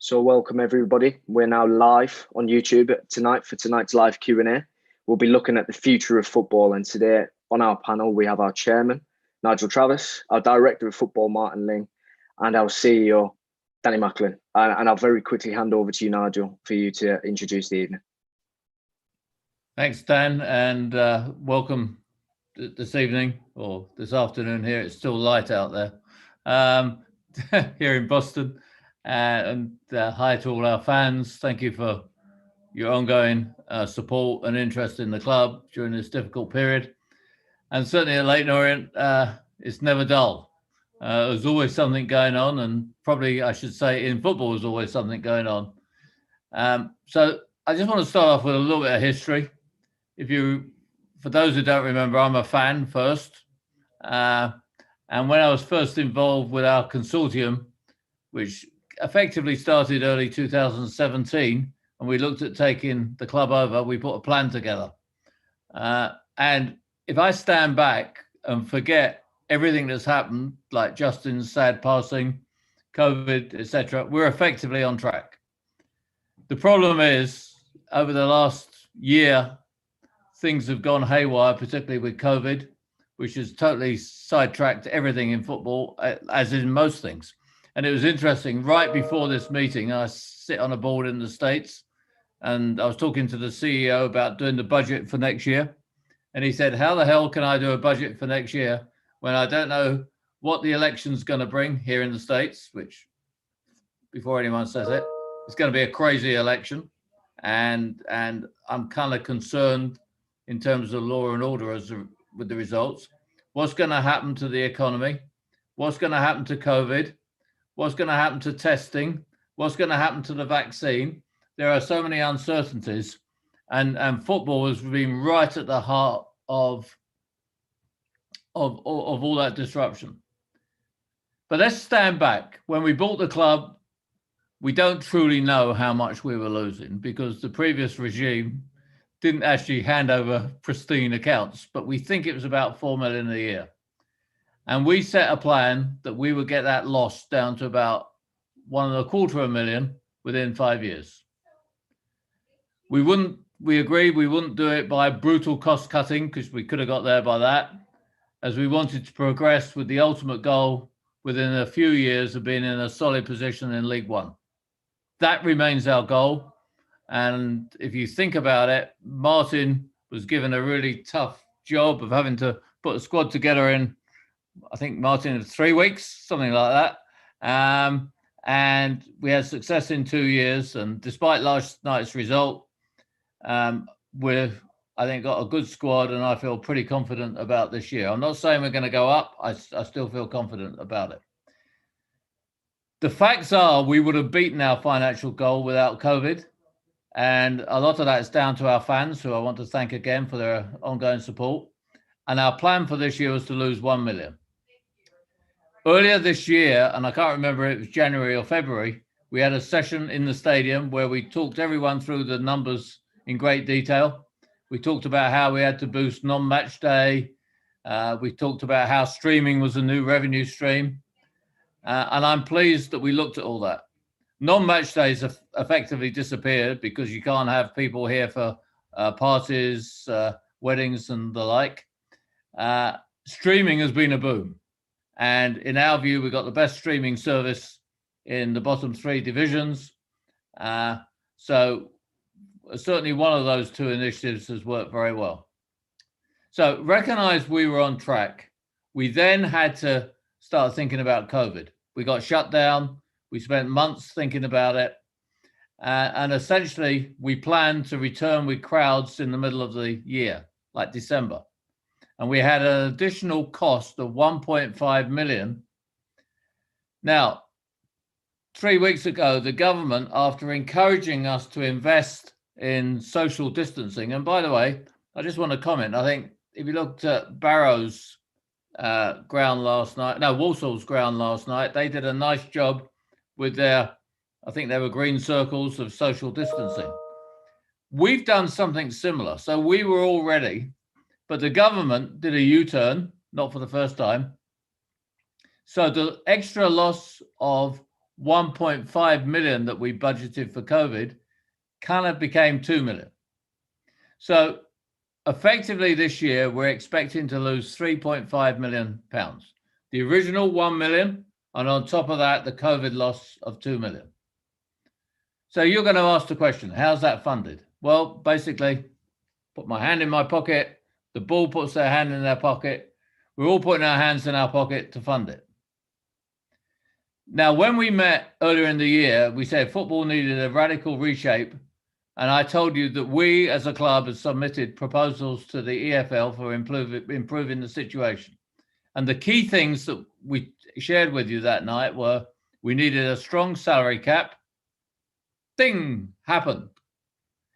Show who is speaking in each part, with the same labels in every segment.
Speaker 1: So welcome everybody. We're now live on YouTube tonight for tonight's live Q&A. We'll be looking at the future of football, and today on our panel we have our chairman, Nigel Travis, our director of football, Martin Ling, and our CEO, Danny Macklin. And I'll very quickly hand over to you, Nigel, for you to introduce the evening.
Speaker 2: Thanks, Dan, and welcome this evening or this afternoon here. It's still light out there here in Boston. And hi to all our fans. Thank you for your ongoing support and interest in the club during this difficult period. And certainly at Leyton Orient, it's never dull. There's always something going on, and probably I should say in football there's always something going on. So I just want to start off with a little bit of history. For those who don't remember, I'm a fan first. And when I was first involved with our consortium, which effectively started early 2017, and we looked at taking the club over, we put a plan together. And if I stand back and forget everything that's happened, like Justin's sad passing, COVID, etc., we're effectively on track. The problem is, over the last year, things have gone haywire, particularly with COVID, which has totally sidetracked everything in football, as in most things. And it was interesting, right before this meeting, I sit on a board in the States, and I was talking to the CEO about doing the budget for next year. And he said, how the hell can I do a budget for next year when I don't know what the election's going to bring here in the States, which, before anyone says it, it's going to be a crazy election. And I'm kind of concerned in terms of law and order with the results. What's going to happen to the economy? What's going to happen to COVID? What's going to happen to testing? What's going to happen to the vaccine? There are so many uncertainties, and football has been right at the heart of all that disruption. But let's stand back. When we bought the club, we don't truly know how much we were losing because the previous regime didn't actually hand over pristine accounts, but we think it was about 4 million a year. And we set a plan that we would get that loss down to about 1.25 million within 5 years. We agreed we wouldn't do it by brutal cost cutting because we could have got there by that, as we wanted to progress with the ultimate goal within a few years of being in a solid position in League One. That remains our goal. And if you think about it, Martin was given a really tough job of having to put a squad together in, I think, Martin, 3 weeks, something like that. And we had success in 2 years. And despite last night's result, we've, I think, got a good squad, and I feel pretty confident about this year. I'm not saying we're going to go up. I still feel confident about it. The facts are we would have beaten our financial goal without COVID. And a lot of that is down to our fans, who I want to thank again for their ongoing support. And our plan for this year was to lose 1 million. Earlier this year, and I can't remember if it was January or February, we had a session in the stadium where we talked everyone through the numbers in great detail. We talked about how we had to boost non-match day. We talked about how streaming was a new revenue stream. And I'm pleased that we looked at all that. Non-match days have effectively disappeared because you can't have people here for parties, weddings and the like. Streaming has been a boom. And in our view, we've got the best streaming service in the bottom 3 divisions. So certainly one of those 2 initiatives has worked very well. So recognize we were on track. We then had to start thinking about COVID. We got shut down. We spent months thinking about it. And essentially, we planned to return with crowds in the middle of the year, like December. And we had an additional cost of 1.5 million. Now, 3 weeks ago, the government, after encouraging us to invest in social distancing, and by the way, I just want to comment, I think if you looked at Barrow's ground last night, no, Walsall's ground last night, they did a nice job with their, I think they were green circles of social distancing. We've done something similar. So we were all ready, but the government did a U-turn, not for the first time. So the extra loss of 1.5 million that we budgeted for COVID kind of became 2 million. So effectively this year, we're expecting to lose 3.5 million pounds. The original 1 million, and on top of that, the COVID loss of 2 million. So you're going to ask the question, how's that funded? Well, basically, put my hand in my pocket, the ball puts their hand in their pocket. We're all putting our hands in our pocket to fund it. Now, when we met earlier in the year, we said football needed a radical reshape. And I told you that we as a club have submitted proposals to the EFL for improving the situation. And the key things that we shared with you that night were we needed a strong salary cap. Thing happened.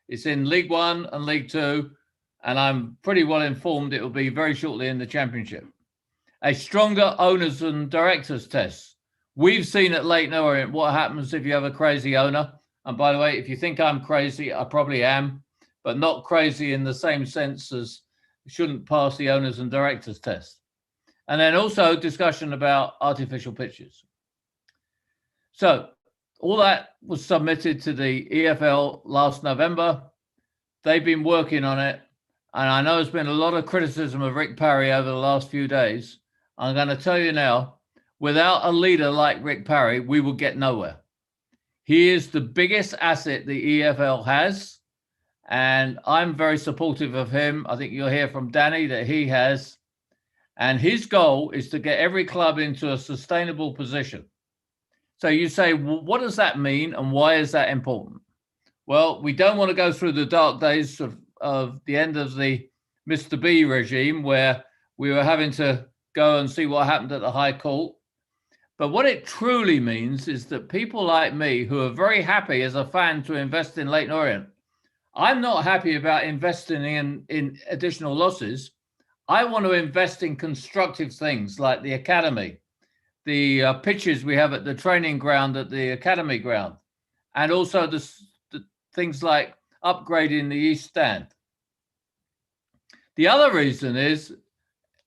Speaker 2: It's in League One and League Two, and I'm pretty well informed it will be very shortly in the Championship. A stronger owners and directors test. We've seen at Leyton Orient what happens if you have a crazy owner. And by the way, if you think I'm crazy, I probably am, but not crazy in the same sense as shouldn't pass the owners and directors test. And then also discussion about artificial pitches. So all that was submitted to the EFL last November. They've been working on it. And I know there's been a lot of criticism of Rick Parry over the last few days. I'm going to tell you now, without a leader like Rick Parry, we will get nowhere. He is the biggest asset the EFL has, and I'm very supportive of him. I think you'll hear from Danny that he has. And his goal is to get every club into a sustainable position. So you say, well, what does that mean and why is that important? Well, we don't want to go through the dark days of the end of the Mr. B regime where we were having to go and see what happened at the High Court. But what it truly means is that people like me who are very happy as a fan to invest in Leyton Orient, I'm not happy about investing in additional losses. I want to invest in constructive things like the academy, the pitches we have at the training ground at the academy ground, and also the things like upgrading the East Stand. The other reason is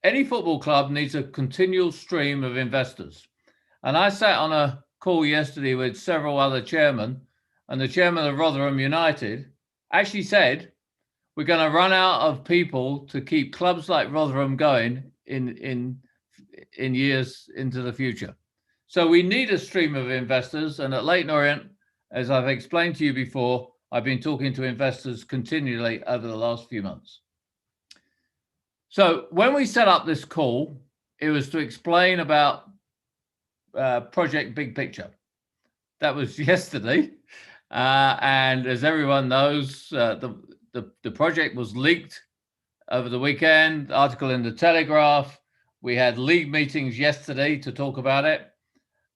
Speaker 2: any football club needs a continual stream of investors. And I sat on a call yesterday with several other chairmen, and the chairman of Rotherham United actually said, we're going to run out of people to keep clubs like Rotherham going in years into the future. So we need a stream of investors. And at Leyton Orient, as I've explained to you before, I've been talking to investors continually over the last few months. So when we set up this call, it was to explain about Project Big Picture. That was yesterday. And as everyone knows, the project was leaked over the weekend, article in the Telegraph. We had league meetings yesterday to talk about it.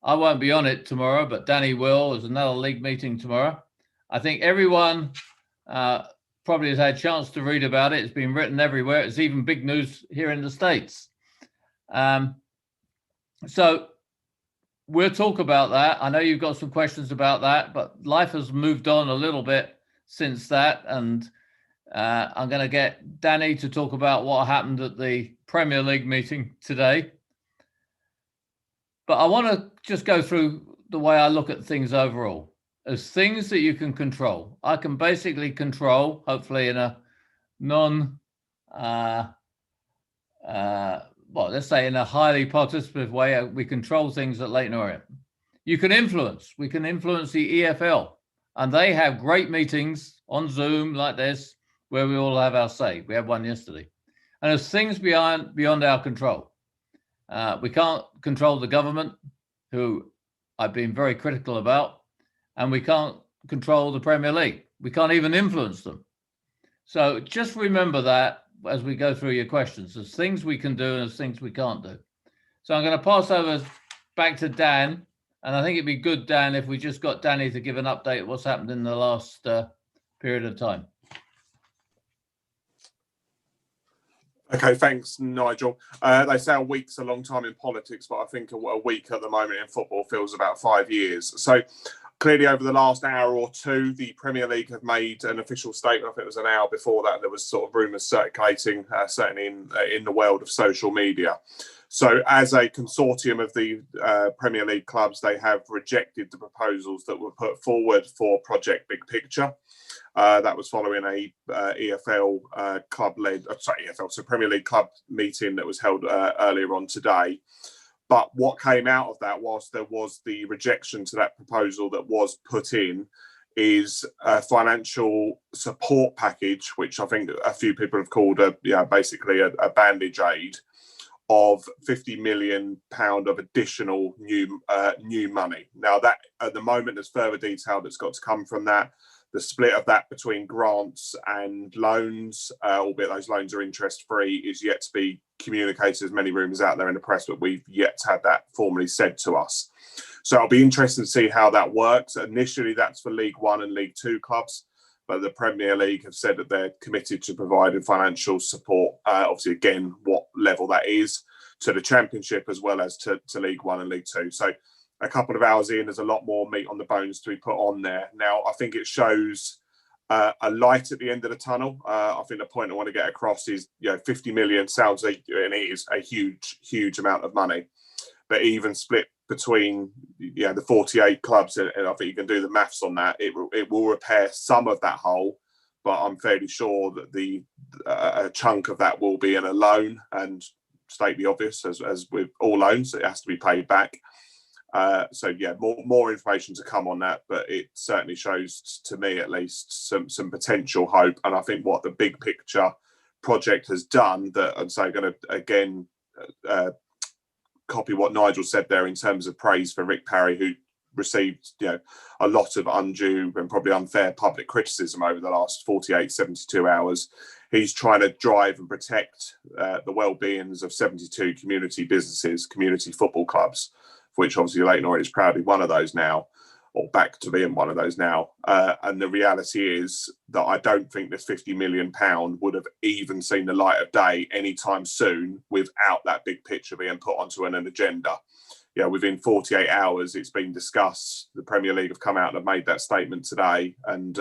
Speaker 2: I won't be on it tomorrow, but Danny will. There's another league meeting tomorrow. I think everyone probably has had a chance to read about it. It's been written everywhere. It's even big news here in the States. So we'll talk about that. I know you've got some questions about that, but life has moved on a little bit since that. And I'm going to get Danny to talk about what happened at the Premier League meeting today. But I want to just go through the way I look at things overall as things that you can control. I can basically control, hopefully in a let's say in a highly participative way, we control things at Leyton Orient. You can influence. We can influence the EFL. And they have great meetings on Zoom like this, where we all have our say. We had one yesterday. And there's things beyond our control. We can't control the government, who I've been very critical about. And we can't control the Premier League. We can't even influence them. So just remember that as we go through your questions. There's things we can do and there's things we can't do. So I'm going to pass over back to Dan. And I think it'd be good, Dan, if we just got Danny to give an update of what's happened in the last period of time.
Speaker 3: Okay, thanks, Nigel. They say a week's a long time in politics, but I think a week at the moment in football feels about 5 years. So clearly over the last hour or two, the Premier League have made an official statement. I think it was an hour before that. There was sort of rumours circulating, certainly in the world of social media. So as a consortium of the Premier League clubs, they have rejected the proposals that were put forward for Project Big Picture. That was following a EFL Premier League club meeting that was held earlier on today. But what came out of that, whilst there was the rejection to that proposal that was put in, is a financial support package, which I think a few people have called basically a bandage aid of £50 million of additional new money. Now that at the moment there's further detail that's got to come from that. The split of that between grants and loans, albeit those loans are interest free, is yet to be communicated. There's many rumours out there in the press, but we've yet to have that formally said to us. So it'll be interesting to see how that works. Initially, that's for League One and League Two clubs, but the Premier League have said that they're committed to providing financial support. Obviously, again, what level that is to the Championship as well as to League One and League Two. So a couple of hours in, there's a lot more meat on the bones to be put on there. Now, I think it shows a light at the end of the tunnel. I think the point I want to get across is, 50 million sounds and it is a huge amount of money, but even split between the 48 clubs, and I think you can do the maths on that. It will repair some of that hole, but I'm fairly sure that a chunk of that will be in a loan, and state the obvious, as with all loans, it has to be paid back. More information to come on that, but it certainly shows, to me at least, some potential hope. And I think what the Big Picture project has done, that I'm so going to again copy what Nigel said there in terms of praise for Rick Parry, who received a lot of undue and probably unfair public criticism over the last 48, 72 hours. He's trying to drive and protect the well-beings of 72 community businesses, community football clubs, which obviously Leyton Orient is proudly one of those now, or back to being one of those now. And the reality is that I don't think this £50 million would have even seen the light of day anytime soon without that big picture being put onto an agenda. Within 48 hours, it's been discussed. The Premier League have come out and have made that statement today. And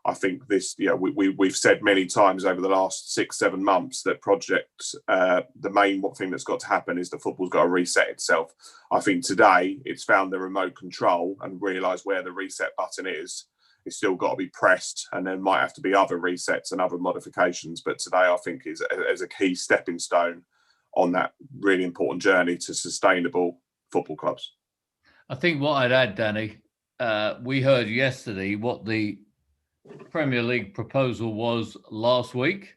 Speaker 3: I think this, we've said many times over the last 6-7 months that the main thing that's got to happen is the football's got to reset itself. I think today it's found the remote control and realised where the reset button is. It's still got to be pressed, and there might have to be other resets and other modifications. But today, I think, is a key stepping stone on that really important journey to sustainable football clubs.
Speaker 2: I think what I'd add, Danny, we heard yesterday what the Premier League proposal was last week.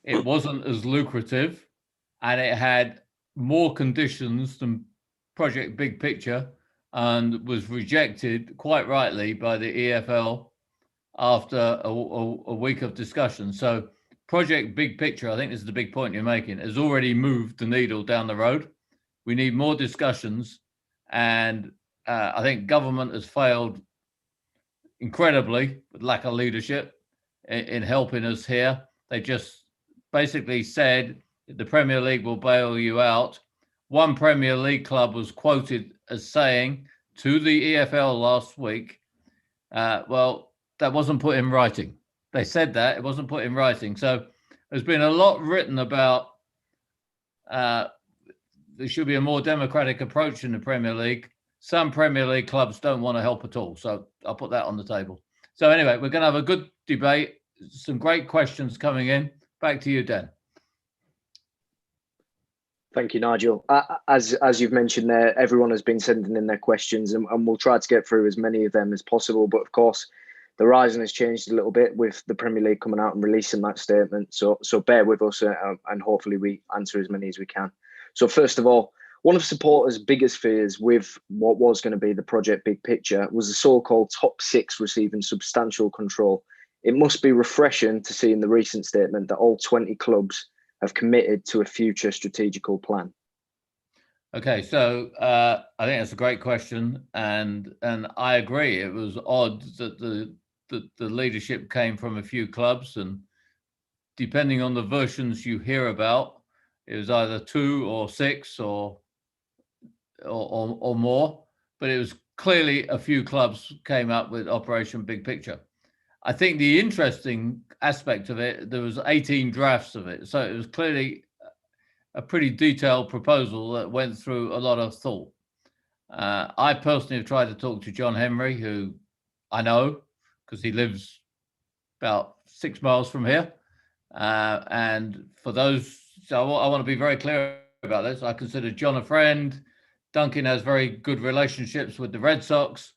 Speaker 2: It wasn't as lucrative, and it had more conditions than Project Big Picture, and was rejected quite rightly by the EFL after a week of discussion. So Project Big Picture, I think this is the big point you're making, has already moved the needle down the road. We need more discussions, and I think government has failed incredibly with lack of leadership in helping us here. They just basically said the Premier League will bail you out. One Premier League club was quoted as saying to the EFL last week, well, that wasn't put in writing. They said that, it wasn't put in writing. So there's been a lot written about there should be a more democratic approach in the Premier League. Some Premier League clubs don't want to help at all. So I'll put that on the table. So anyway, we're going to have a good debate. Some great questions coming in. Back to you, Dan.
Speaker 1: Thank you, Nigel. As you've mentioned there, everyone has been sending in their questions, and we'll try to get through as many of them as possible. But of course, the horizon has changed a little bit with the Premier League coming out and releasing that statement. So bear with us, and hopefully we answer as many as we can. So first of all, one of supporters' biggest fears with what was going to be the Project Big Picture was the so-called top six receiving substantial control. It must be refreshing to see in the recent statement that all 20 clubs have committed to a future strategical plan.
Speaker 2: Okay, so I think that's a great question, and I agree. It was odd that the leadership came from a few clubs, and depending on the versions you hear about, it was either 2 or 6 or more, but it was clearly a few clubs came up with Operation Big Picture. I think the interesting aspect of it, there was 18 drafts of it, so it was clearly a pretty detailed proposal that went through a lot of thought. I personally have tried to talk to John Henry, who I know because he lives about 6 miles from here. And for those, so I want to be very clear about this. I consider John a friend. Duncan has very good relationships with the Red Sox.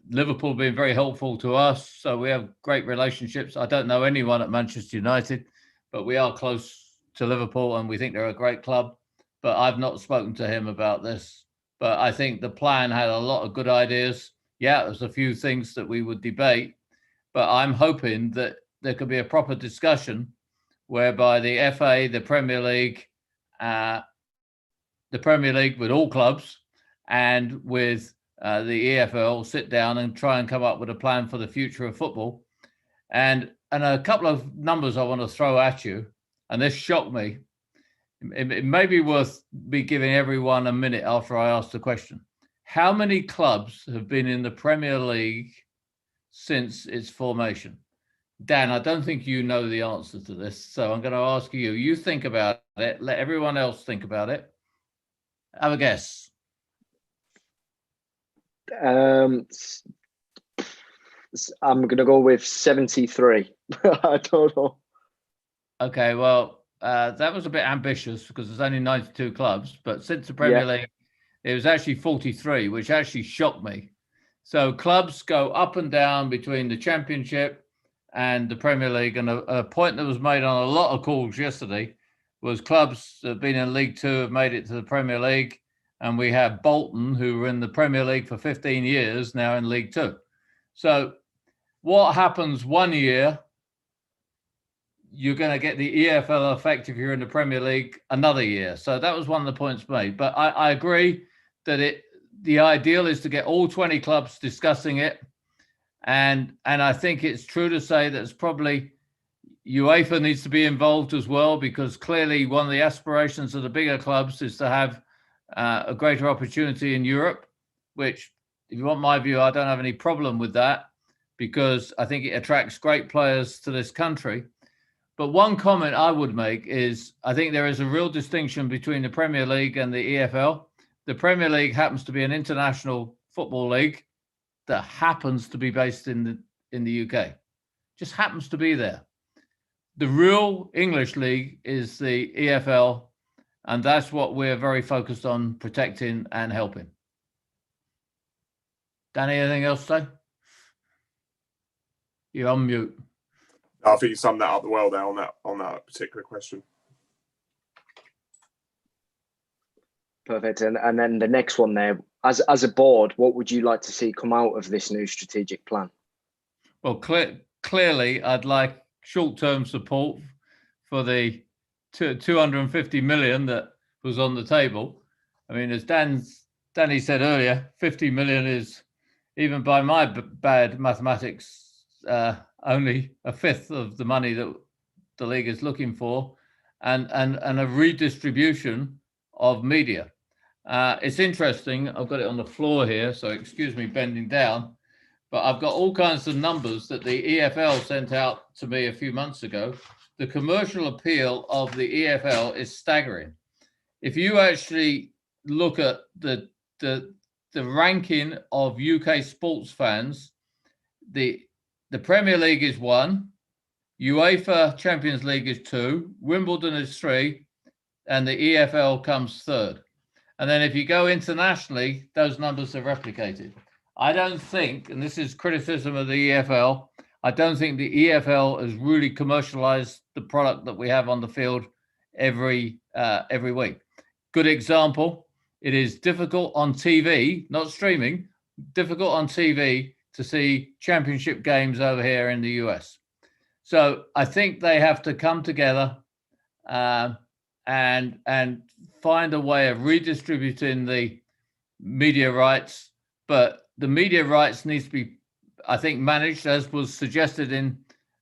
Speaker 2: Liverpool being very helpful to us, so we have great relationships. I don't know anyone at Manchester United, but we are close to Liverpool and we think they're a great club. But I've not spoken to him about this. But I think the plan had a lot of good ideas. Yeah, there's a few things that we would debate, but I'm hoping that there could be a proper discussion whereby the FA, the Premier League with all clubs and with the EFL sit down and try and come up with a plan for the future of football. And a couple of numbers I want to throw at you, and this shocked me. It may be worth me giving everyone a minute after I ask the question. How many clubs have been in the Premier League since its formation? Dan, I don't think you know the answer to this, so I'm going to ask you. You think about it. Let everyone else think about it. Have a guess.
Speaker 1: I'm going to go with 73. I don't know.
Speaker 2: Okay, well, that was a bit ambitious because there's only 92 clubs, but since the Premier League, it was actually 43, which actually shocked me. So clubs go up and down between the Championship and the Premier League. And a point that was made on a lot of calls yesterday was clubs that have been in League Two have made it to the Premier League. And we have Bolton, who were in the Premier League for 15 years, now in League Two. So what happens one year, you're going to get the EFL effect if you're in the Premier League another year. So that was one of the points made. But I agree that the ideal is to get all 20 clubs discussing it. And I think it's true to say that it's probably UEFA needs to be involved as well, because clearly one of the aspirations of the bigger clubs is to have a greater opportunity in Europe, which, if you want my view, I don't have any problem with that, because I think it attracts great players to this country. But one comment I would make is I think there is a real distinction between the Premier League and the EFL. The Premier League happens to be an international football league that happens to be based in the UK. Just happens to be there. The real English league is the EFL, and that's what we're very focused on protecting and helping. Danny, anything else to say? You're on mute.
Speaker 3: I think you summed that up well there on that particular question.
Speaker 1: Perfect. And then the next one there, as a board, what would you like to see come out of this new strategic plan? Well,
Speaker 2: clearly, I'd like short-term support for the 250 million that was on the table. I mean, as Danny said earlier, 50 million is, even by my bad mathematics, only a fifth of the money that the league is looking for, and a redistribution of media. It's interesting. I've got it on the floor here, so excuse me bending down, but I've got all kinds of numbers that the EFL sent out to me a few months ago. The commercial appeal of the EFL is staggering. If you actually look at the ranking of UK sports fans, the Premier League is 1, UEFA Champions League is 2, Wimbledon is 3, and the EFL comes 3rd. And then if you go internationally, those numbers are replicated. I don't think, and this is criticism of the EFL, I don't think the EFL has really commercialized the product that we have on the field every week. Good example, it is difficult on TV, not streaming, difficult on TV to see championship games over here in the US. So I think they have to come together and find a way of redistributing the media rights. But the media rights needs to be, I think, managed, as was suggested in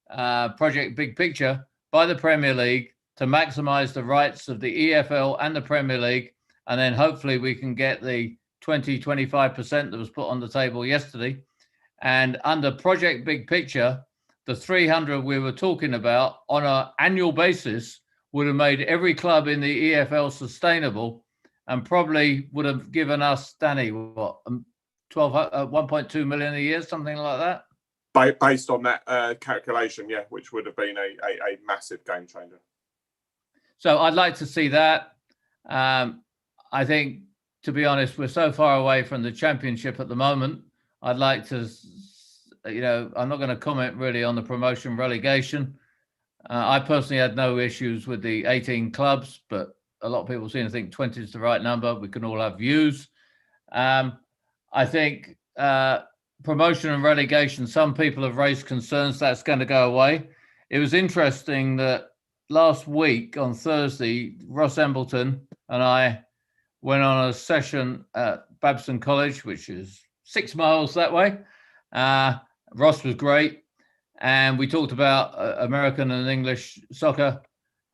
Speaker 2: Project Big Picture, by the Premier League to maximize the rights of the EFL and the Premier League. And then hopefully we can get the 25% that was put on the table yesterday. And under Project Big Picture, the 300 we were talking about on an annual basis would have made every club in the EFL sustainable, and probably would have given us, Danny, what, 1.2 million a year, something like that?
Speaker 3: Based on that calculation, yeah, which would have been a massive game changer.
Speaker 2: So I'd like to see that. I think, to be honest, we're so far away from the championship at the moment. I'd like to, I'm not going to comment really on the promotion relegation. I personally had no issues with the 18 clubs, but a lot of people seem to think 20 is the right number. We can all have views. I think promotion and relegation, some people have raised concerns that's going to go away. It was interesting that last week on Thursday, Ross Embleton and I went on a session at Babson College, which is 6 miles that way. Ross was great. And we talked about American and English soccer.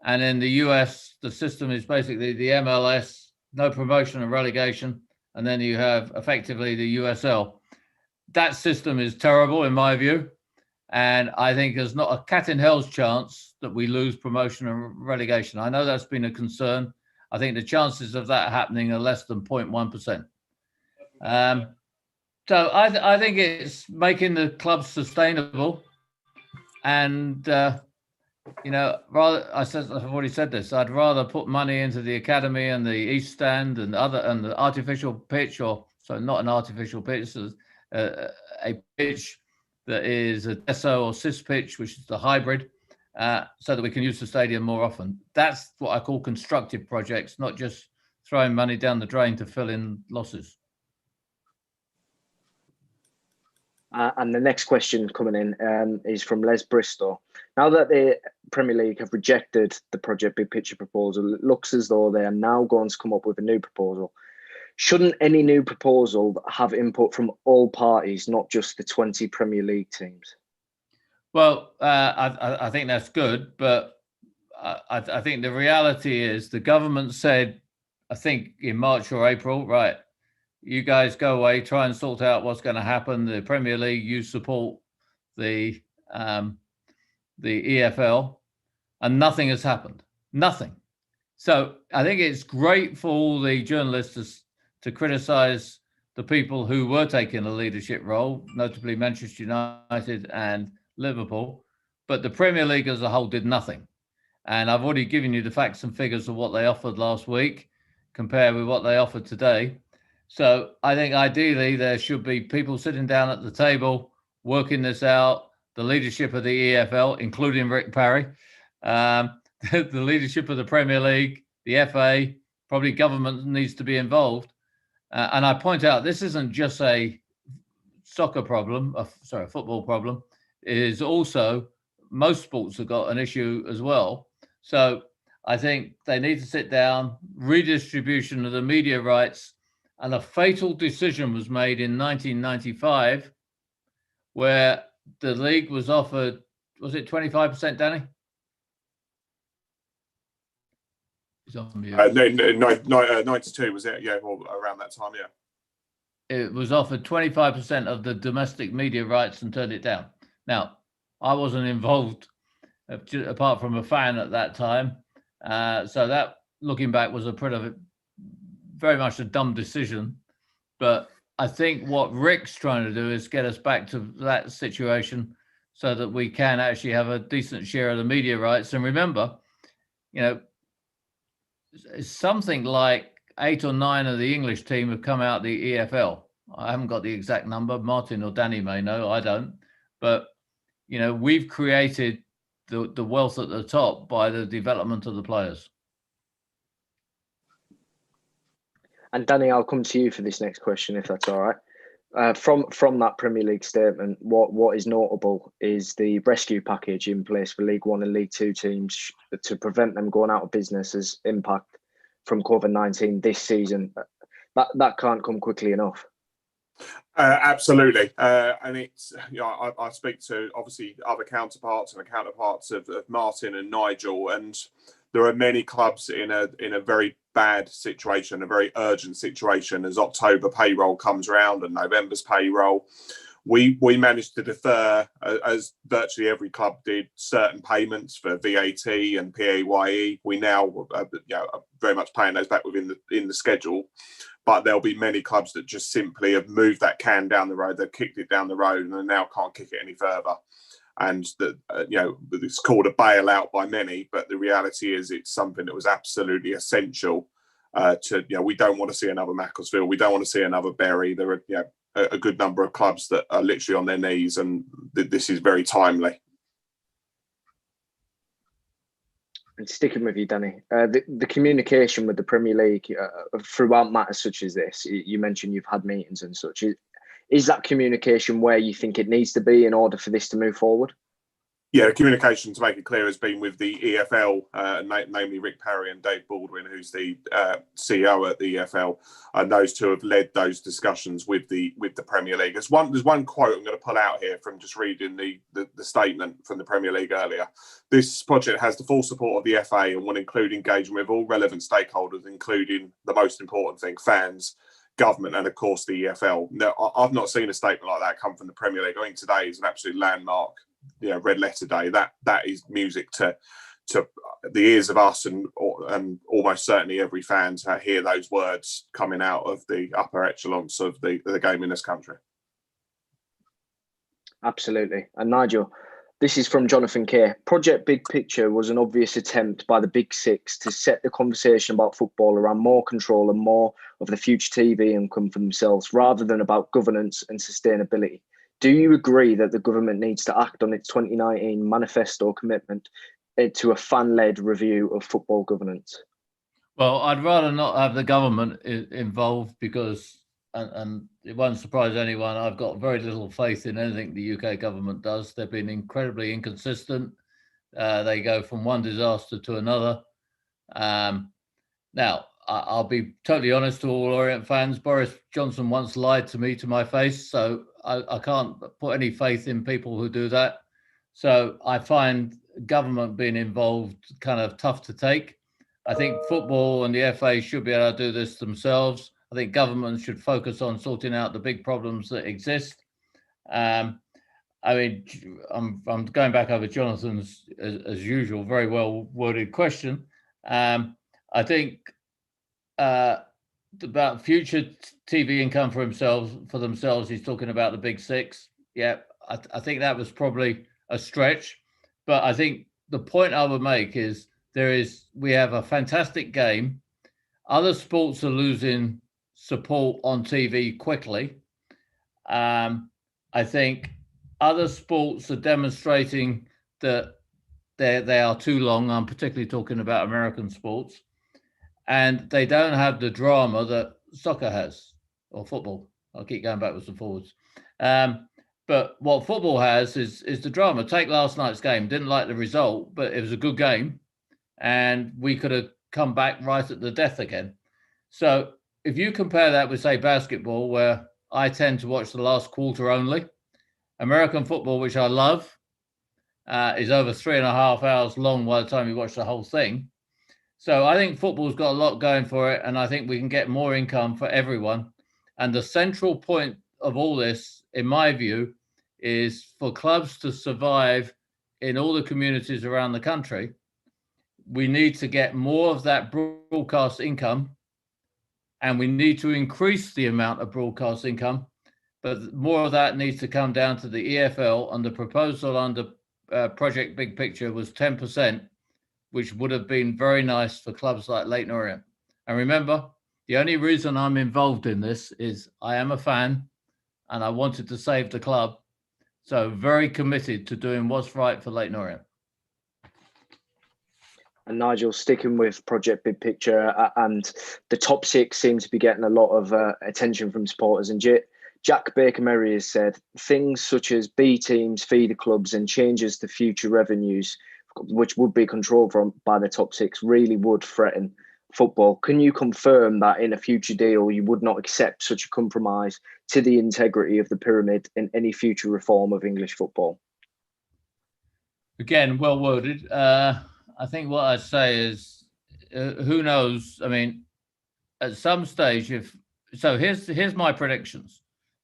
Speaker 2: And in the US, the system is basically the MLS, no promotion and relegation. And then you have effectively the USL. That system is terrible in my view. And I think there's not a cat in hell's chance that we lose promotion and relegation. I know that's been a concern. I think the chances of that happening are less than 0.1%. So I think it's making the club sustainable. And, I've already said this, I'd rather put money into the academy and the East Stand and the artificial pitch, not an artificial pitch, a pitch that is a Deso or Cis pitch, which is the hybrid, so that we can use the stadium more often. That's what I call constructive projects, not just throwing money down the drain to fill in losses.
Speaker 1: And the next question coming in is from Les Bristol. Now that the Premier League have rejected the Project Big Picture proposal, it looks as though they are now going to come up with a new proposal. Shouldn't any new proposal have input from all parties, not just the 20 Premier League teams?
Speaker 2: Well, I think that's good, but I think the reality is the government said, I think in March or April, right, you guys go away, try and sort out what's going to happen. The Premier League, you support the EFL, and nothing has happened. Nothing. So I think it's great for all the journalists to criticize the people who were taking a leadership role, notably Manchester United and Liverpool, but the Premier League as a whole did nothing. And I've already given you the facts and figures of what they offered last week compared with what they offered today. So I think ideally there should be people sitting down at the table, working this out, the leadership of the EFL, including Rick Parry, the leadership of the Premier League, the FA, probably government needs to be involved. And I point out, this isn't just a football problem. It is also, most sports have got an issue as well. So I think they need to sit down, redistribution of the media rights. And a fatal decision was made in 1995 where the league was offered, was it 25%, Danny?
Speaker 3: No, 92 was it? Yeah, well, around that time, yeah.
Speaker 2: It was offered 25% of the domestic media rights and turned it down. Now, I wasn't involved apart from a fan at that time. So that, looking back, was very much a dumb decision. But I think what Rick's trying to do is get us back to that situation so that we can actually have a decent share of the media rights. And remember, something like 8 or 9 of the English team have come out the EFL. I haven't got the exact number. Martin or Danny may know. I don't. But, we've created the wealth at the top by the development of the players.
Speaker 1: And Danny, I'll come to you for this next question, if that's all right. From that Premier League statement, what is notable is the rescue package in place for League One and League Two teams to prevent them going out of business as impact from COVID-19 this season. That can't come quickly enough.
Speaker 3: Absolutely, and it's I speak to obviously other counterparts and the counterparts of Martin and Nigel, and there are many clubs in a very bad situation, a very urgent situation as October payroll comes around and November's payroll, we managed to defer, as virtually every club did, certain payments for VAT and PAYE. We now are very much paying those back within the schedule. But there'll be many clubs that just simply have moved that can down the road. They've kicked it down the road and now can't kick it any further. And that it's called a bailout by many, but the reality is it's something that was absolutely essential. We don't want to see another Macclesfield. We don't want to see another Bury. There are a good number of clubs that are literally on their knees, and this is very timely.
Speaker 1: And sticking with you, Danny, the communication with the Premier League throughout matters such as this, you mentioned you've had meetings and such. Is that communication where you think it needs to be in order for this to move forward?
Speaker 3: Yeah, the communication, to make it clear, has been with the EFL, namely Rick Parry and Dave Baldwin, who's the CEO at the EFL, and those two have led those discussions with the Premier League. There's one quote I'm going to pull out here from just reading the statement from the Premier League earlier. This project has the full support of the FA and will include engagement with all relevant stakeholders, including the most important thing, fans, government, and of course the EFL. Now, I've not seen a statement like that come from the Premier League. I think today is an absolute landmark. Red letter day. That is music to the ears of us and almost certainly every fan to hear those words coming out of the upper echelons of the game in this country.
Speaker 1: Absolutely. And Nigel, this is from Jonathan Kay. Project Big Picture was an obvious attempt by the Big Six to set the conversation about football around more control and more of the future TV income for themselves, rather than about governance and sustainability. Do you agree that the government needs to act on its 2019 manifesto commitment to a fan-led review of football governance?
Speaker 2: Well, I'd rather not have the government involved because, and it won't surprise anyone, I've got very little faith in anything the UK government does. They've been incredibly inconsistent. They go from one disaster to another. Now, I'll be totally honest to all Orient fans. Boris Johnson once lied to me to my face, so I can't put any faith in people who do that. So I find government being involved kind of tough to take. I think football and the FA should be able to do this themselves. I think government should focus on sorting out the big problems that exist. I'm going back over Jonathan's, as usual, very well worded question. I think about future TV income for themselves, he's talking about the Big Six. Yeah, I think that was probably a stretch, but I think the point I would make is we have a fantastic game. Other sports are losing support on TV quickly. I think other sports are demonstrating that they are too long. I'm particularly talking about American sports. And they don't have the drama that soccer has, or football. I'll keep going backwards and forwards. But what football has is the drama. Take last night's game. Didn't like the result, but it was a good game. And we could have come back right at the death again. So if you compare that with, say, basketball, where I tend to watch the last quarter only, American football, which I love, is over 3.5 hours long by the time you watch the whole thing. So I think football's got a lot going for it, and I think we can get more income for everyone. And the central point of all this, in my view, is for clubs to survive in all the communities around the country. We need to get more of that broadcast income, and we need to increase the amount of broadcast income. But more of that needs to come down to the EFL, and the proposal under Project Big Picture was 10%. Which would have been very nice for clubs like Leyton Orient. And remember, the only reason I'm involved in this is I am a fan and I wanted to save the club. So very committed to doing what's right for Leyton Orient.
Speaker 1: And Nigel, sticking with Project Big Picture, and the top six seem to be getting a lot of attention from supporters. And Jack Baker-Merry has said things such as B teams, feeder clubs, and changes to future revenues, which would be controlled by the top six, really would threaten football. Can you confirm that in a future deal you would not accept such a compromise to the integrity of the pyramid in any future reform of English football?
Speaker 2: Again, well worded. I think what I'd say is, who knows? I mean, at some stage, here's my predictions.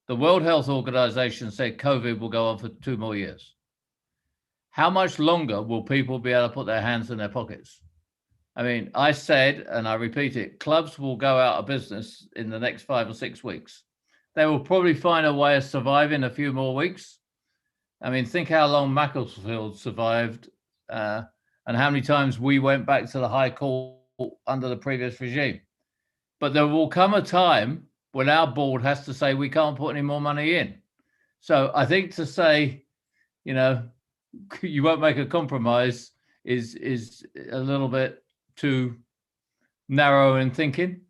Speaker 2: The World Health Organization said COVID will go on for 2 more years. How much longer will people be able to put their hands in their pockets? I mean, I said, and I repeat it, clubs will go out of business in the next 5 or 6 weeks. They will probably find a way of surviving a few more weeks. I mean, think how long Macclesfield survived and how many times we went back to the High Court under the previous regime. But there will come a time when our board has to say we can't put any more money in. So I think to say, you know, you won't make a compromise is a little bit too narrow in thinking.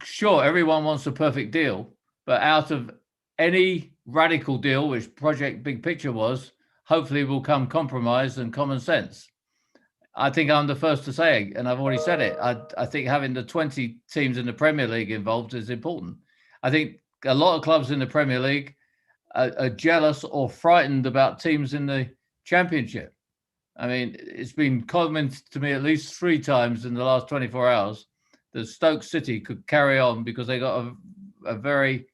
Speaker 2: Sure, everyone wants a perfect deal, but out of any radical deal, which Project Big Picture was, hopefully will come compromise and common sense. I think I'm the first to say, and I've already said it, I think having the 20 teams in the Premier League involved is important. I think a lot of clubs in the Premier League are jealous or frightened about teams in the Championship. I mean, it's been commented to me at least 3 times in the last 24 hours that Stoke City could carry on because they got a very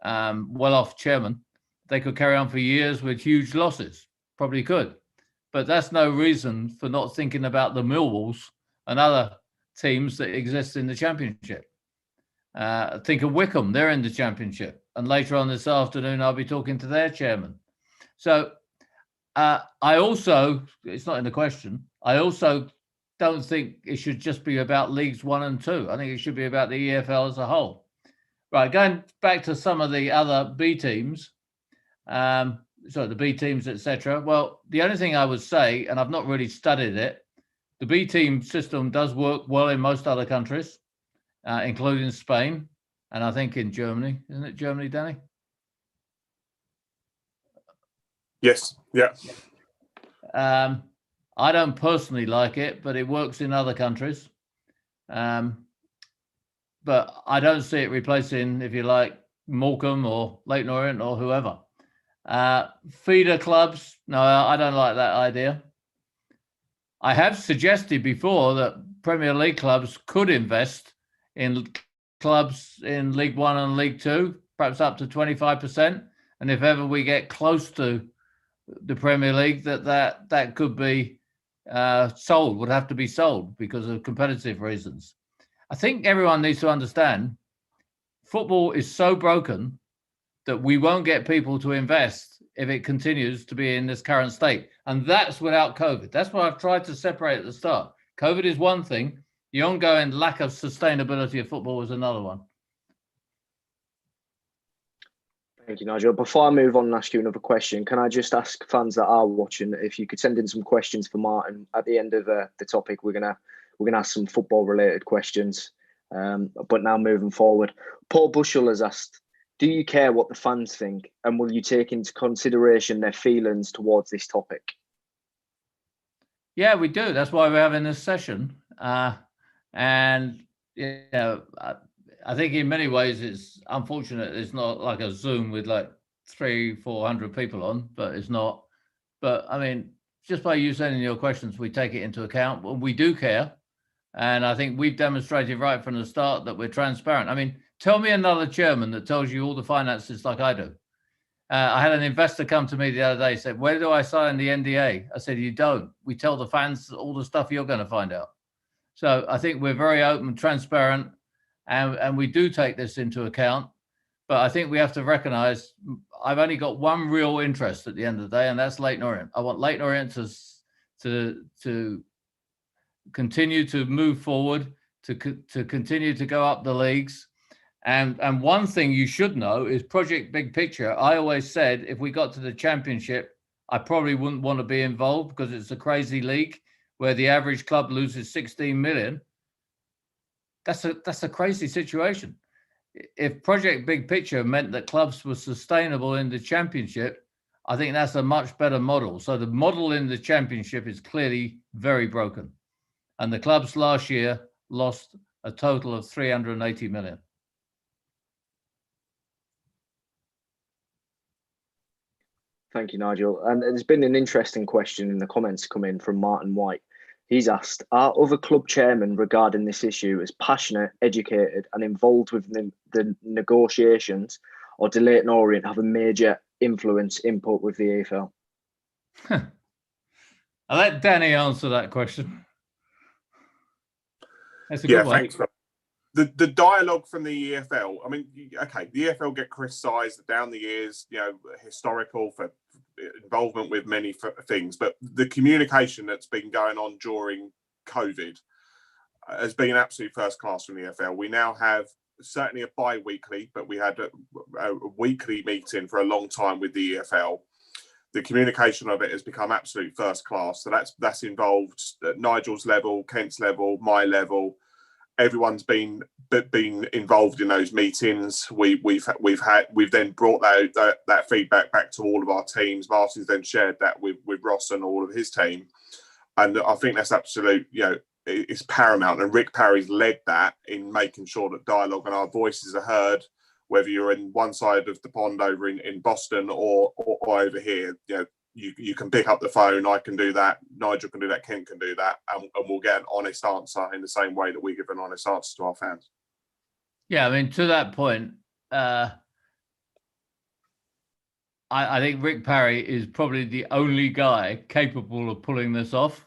Speaker 2: well-off chairman. They could carry on for years with huge losses, probably could. But that's no reason for not thinking about the Millwalls and other teams that exist in the Championship. Think of Wickham, they're in the Championship. And later on this afternoon, I'll be talking to their chairman. So I also, it's not in the question, I also don't think it should just be about Leagues 1 and 2. I think it should be about the EFL as a whole. Right, going back to some of the other B teams, the B teams, etc. Well, the only thing I would say, and I've not really studied it, the B team system does work well in most other countries, including Spain, and I think in Germany. Isn't it Germany, Danny?
Speaker 3: Yes, yeah.
Speaker 2: I don't personally like it, but it works in other countries. But I don't see it replacing, if you like, Morecambe or Leyton Orient or whoever. Feeder clubs, no, I don't like that idea. I have suggested before that Premier League clubs could invest in clubs in League 1 and League 2, perhaps up to 25%. And if ever we get close to the Premier League, that could be sold, would have to be sold because of competitive reasons. I think everyone needs to understand football is so broken that we won't get people to invest if it continues to be in this current state. And that's without COVID. That's what I've tried to separate at the start. COVID is one thing. The ongoing lack of sustainability of football is another one.
Speaker 1: Thank you, Nigel. Before I move on and ask you another question, can I just ask fans that are watching if you could send in some questions for Martin at the end of the topic? We're gonna ask some football related questions. But now moving forward, Paul Bushell has asked, do you care what the fans think, and will you take into consideration their feelings towards this topic?
Speaker 2: Yeah, we do. That's why we're having this session. And you know, I think in many ways it's unfortunate it's not like a Zoom with like 300-400 people on, but it's not. But I mean, just by you sending your questions, we take it into account. Well, we do care. And I think we've demonstrated right from the start that we're transparent. I mean, tell me another chairman that tells you all the finances like I do. I had an investor come to me the other day, said, where do I sign the NDA? I said, you don't. We tell the fans all the stuff you're going to find out. So I think we're very open, transparent, and we do take this into account. But I think we have to recognize I've only got one real interest at the end of the day, and that's Leyton Orient. I want Leyton Orient to continue to move forward, to continue to go up the leagues. And one thing you should know is Project Big Picture. I always said if we got to the Championship, I probably wouldn't want to be involved because it's a crazy league where the average club loses 16 million. That's a crazy situation. If Project Big Picture meant that clubs were sustainable in the Championship, I think that's a much better model. So the model in the Championship is clearly very broken. And the clubs last year lost a total of 380 million.
Speaker 1: Thank you, Nigel. And there's been an interesting question in the comments come in from Martin White. He's asked, are other club chairmen regarding this issue as passionate, educated and involved with the negotiations, or do Leyton Orient have a major input with the EFL?
Speaker 2: I'll let Danny answer that question. That's a good one.
Speaker 3: Thanks. The dialogue from the EFL, I mean, okay, the EFL get criticised down the years, historical for involvement with many things, but the communication that's been going on during COVID has been absolutely first class from the EFL. We now have certainly a bi-weekly, but we had a weekly meeting for a long time with the EFL. The communication of it has become absolutely first class. So that's involved at Nigel's level, Kent's level, my level. Everyone's been involved in those meetings. We've then brought that feedback back to all of our teams. Martin's then shared that with Ross and all of his team, and I think that's absolute. It's paramount. And Rick Parry's led that in making sure that dialogue and our voices are heard, whether you're in one side of the pond over in Boston or over here. You can pick up the phone. I can do that. Nigel can do that. Kent can do that, and we'll get an honest answer in the same way that we give an honest answer to our fans.
Speaker 2: Yeah, I mean, to that point, I think Rick Parry is probably the only guy capable of pulling this off,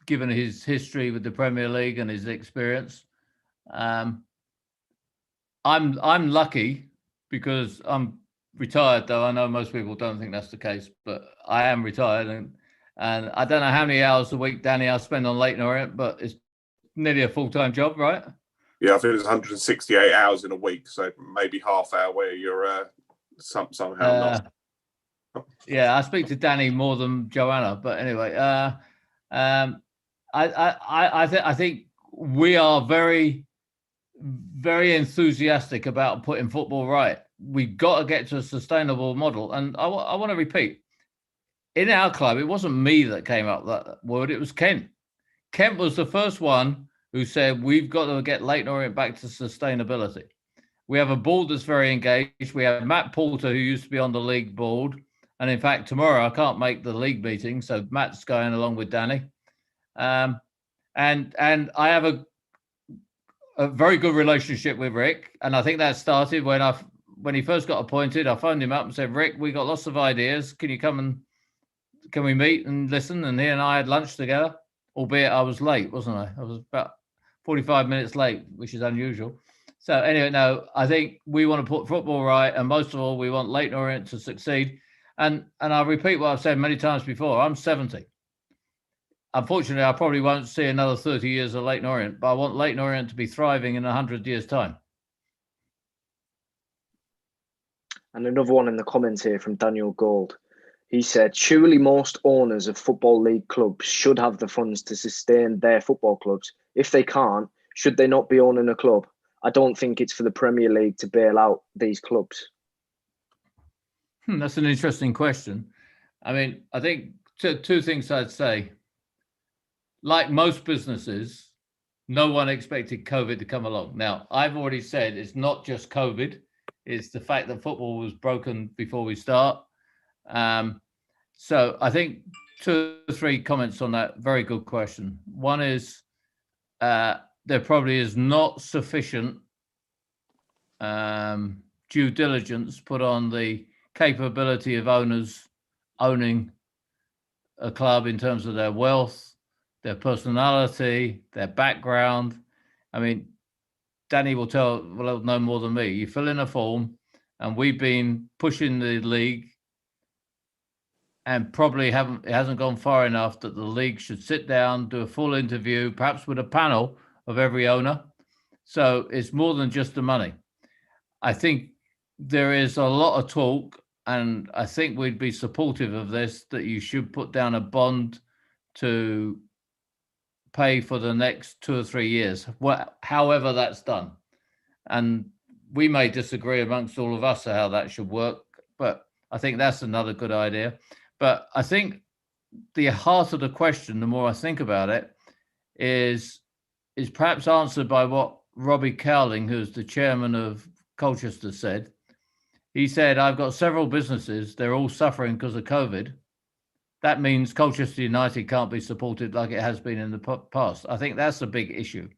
Speaker 2: given his history with the Premier League and his experience. I'm lucky because I'm retired, though I know most people don't think that's the case, but I am retired, and I don't know how many hours a week, Danny, I spend on Leyton Orient, but it's nearly a full-time job, right?
Speaker 3: Yeah, I think it's 168 hours in a week, so maybe half hour where you're somehow not.
Speaker 2: Yeah, I speak to Danny more than Joanna, but anyway, I think we are very, very enthusiastic about putting football right. We've got to get to a sustainable model, and I want to repeat: in our club, it wasn't me that came up with that word; it was Kent. Kent was the first one who said we've got to get Leyton Orient back to sustainability. We have a board that's very engaged. We have Matt Porter, who used to be on the league board. And in fact, tomorrow I can't make the league meeting, so Matt's going along with Danny. And I have a very good relationship with Rick. And I think that started when he first got appointed. I phoned him up and said, Rick, we got lots of ideas. Can we meet and listen? And he and I had lunch together, albeit I was late, wasn't I? I was about 45 minutes late, which is unusual. So anyway, no, I think we want to put football right. And most of all, we want Leyton Orient to succeed. And I'll repeat what I've said many times before. I'm 70. Unfortunately, I probably won't see another 30 years of Leyton Orient, but I want Leyton Orient to be thriving in 100 years' time.
Speaker 1: And another one in the comments here from Daniel Gold. He said, surely most owners of Football League clubs should have the funds to sustain their football clubs. If they can't, should they not be owning a club? I don't think it's for the Premier League to bail out these clubs.
Speaker 2: That's an interesting question. I mean, I think two things I'd say. Like most businesses, no one expected COVID to come along. Now, I've already said it's not just COVID. It's the fact that football was broken before we start. So I think 2 or 3 comments on that. Very good question. One is there probably is not sufficient due diligence put on the capability of owners owning a club in terms of their wealth, their personality, their background. I mean, Danny will know more than me. You fill in a form, and we've been pushing the league, and probably it hasn't gone far enough that the league should sit down, do a full interview, perhaps with a panel of every owner. So it's more than just the money. I think there is a lot of talk, and I think we'd be supportive of this, that you should put down a bond to pay for the next 2 or 3 years, however that's done. And we may disagree amongst all of us how that should work, but I think that's another good idea. But I think the heart of the question, the more I think about it, is perhaps answered by what Robbie Cowling, who's the chairman of Colchester, said. He said, I've got several businesses, they're all suffering because of COVID. That means Colchester United can't be supported like it has been in the past. I think that's a big issue,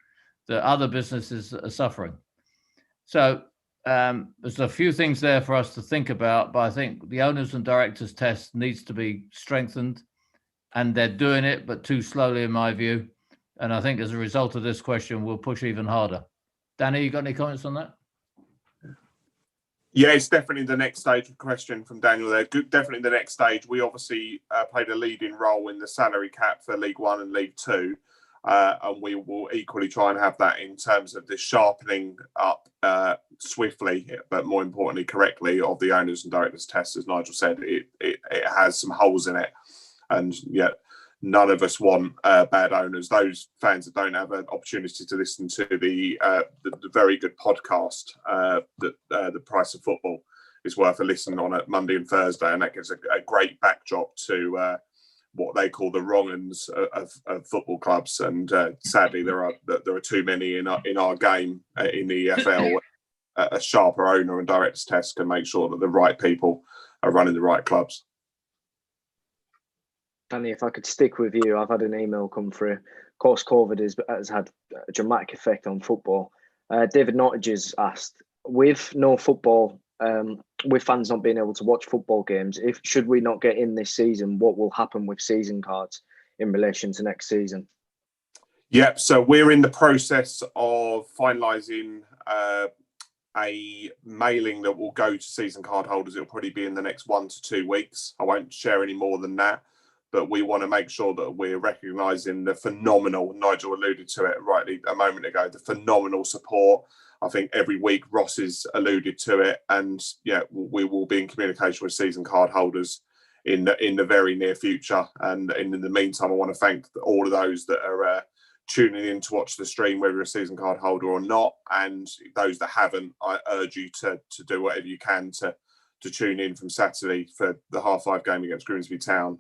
Speaker 2: that other businesses are suffering. So there's a few things there for us to think about, but I think the owners and directors test needs to be strengthened, and they're doing it, but too slowly in my view. And I think as a result of this question, we'll push even harder. Danny, you got any comments on that?
Speaker 3: Yeah, it's definitely the next stage. Question from Daniel there. Definitely the next stage. We obviously played a leading role in the salary cap for League One and League Two. And we will equally try and have that in terms of the sharpening up swiftly, but more importantly, correctly, of the owners and directors test. As Nigel said, it has some holes in it. And yet none of us want bad owners. Those fans that don't have an opportunity to listen to the very good podcast, The Price of Football, is worth a listen on at Monday and Thursday. And that gives a great backdrop to what they call the wrong-uns of football clubs. And sadly, there are too many in our game in the EFL. A sharper owner and directors test can make sure that the right people are running the right clubs.
Speaker 1: Danny, if I could stick with you, I've had an email come through. Of course, COVID has had a dramatic effect on football. David Nottage has asked, with no football, with fans not being able to watch football games, should we not get in this season, what will happen with season cards in relation to next season?
Speaker 3: Yep, so we're in the process of finalising a mailing that will go to season card holders. It'll probably be in the next 1 to 2 weeks. I won't share any more than that. But we want to make sure that we're recognising the phenomenal, Nigel alluded to it rightly a moment ago, the phenomenal support. I think every week Ross has alluded to it, and yeah, we will be in communication with season card holders in the very near future. And in the meantime, I want to thank all of those that are tuning in to watch the stream, whether you're a season card holder or not. And those that haven't, I urge you to do whatever you can to tune in from Saturday for the 5:30 game against Grimsby Town,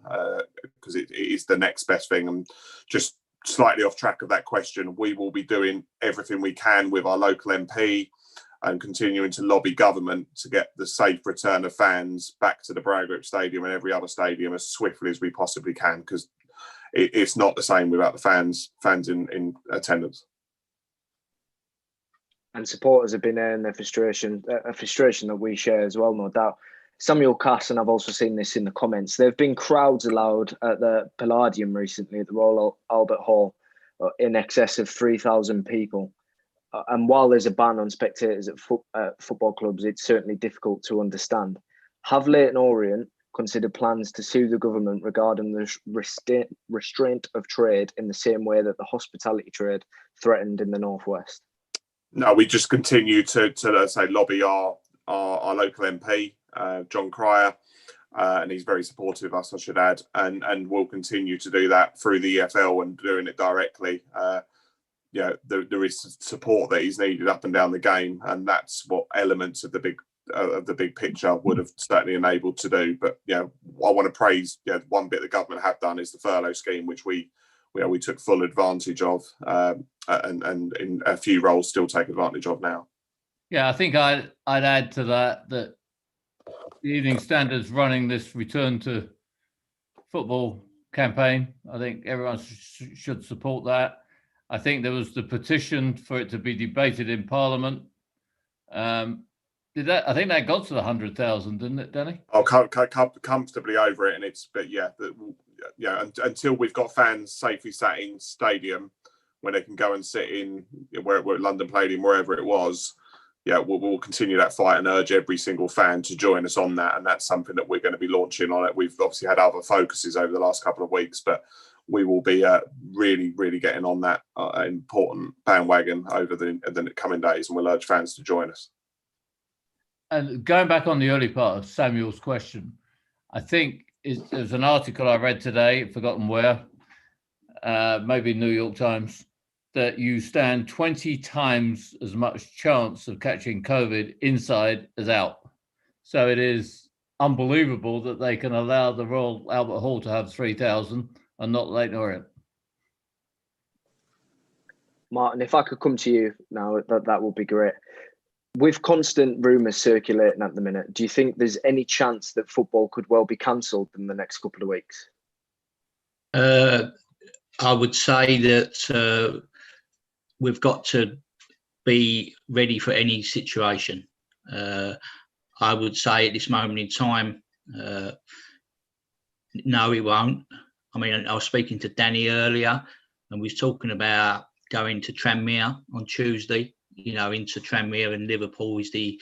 Speaker 3: because it is the next best thing. And just slightly off track of that question, we will be doing everything we can with our local MP and continuing to lobby government to get the safe return of fans back to the Browngrip Stadium and every other stadium as swiftly as we possibly can, because it's not the same without the fans in attendance.
Speaker 1: And supporters have been airing their frustration, a frustration that we share as well, no doubt. Samuel Cass, and I've also seen this in the comments, there have been crowds allowed at the Palladium recently at the Royal Albert Hall, in excess of 3,000 people. And while there's a ban on spectators at football clubs, it's certainly difficult to understand. Have Leyton Orient considered plans to sue the government regarding the restraint of trade in the same way that the hospitality trade threatened in the Northwest?
Speaker 3: No, we just continue to let's say, lobby our local MP, John Cryer, and he's very supportive of us, I should add, and we'll continue to do that through the EFL and doing it directly. There is support that is needed up and down the game, and that's what elements of the big picture would have certainly enabled to do. But I want to praise one bit the government have done is the furlough scheme, which we took full advantage of, and in a few roles still take advantage of now.
Speaker 2: Yeah, I think I'd add to that the Evening Standard's running this return to football campaign. I think everyone should support that. I think there was the petition for it to be debated in Parliament. I think that got to the 100,000, didn't it, Danny?
Speaker 3: Oh, comfortably over it, and until we've got fans safely sat in stadium where they can go and sit in where London played in, wherever it was. We'll continue that fight and urge every single fan to join us on that. And that's something that we're going to be launching on it. We've obviously had other focuses over the last couple of weeks, but we will be really, really getting on that important bandwagon over the coming days, and we'll urge fans to join us.
Speaker 2: And going back on the early part of Samuel's question, I think there's an article I read today, forgotten where, maybe New York Times, that you stand 20 times as much chance of catching COVID inside as out. So it is unbelievable that they can allow the Royal Albert Hall to have 3,000 and not Leyton Orient.
Speaker 1: Martin, if I could come to you now, that would be great. With constant rumours circulating at the minute, do you think there's any chance that football could well be cancelled in the next couple of weeks?
Speaker 4: I would say that we've got to be ready for any situation. I would say at this moment in time, no, it won't. I mean, I was speaking to Danny earlier, and we was talking about going to Tranmere on Tuesday. Into Tranmere, and Liverpool is the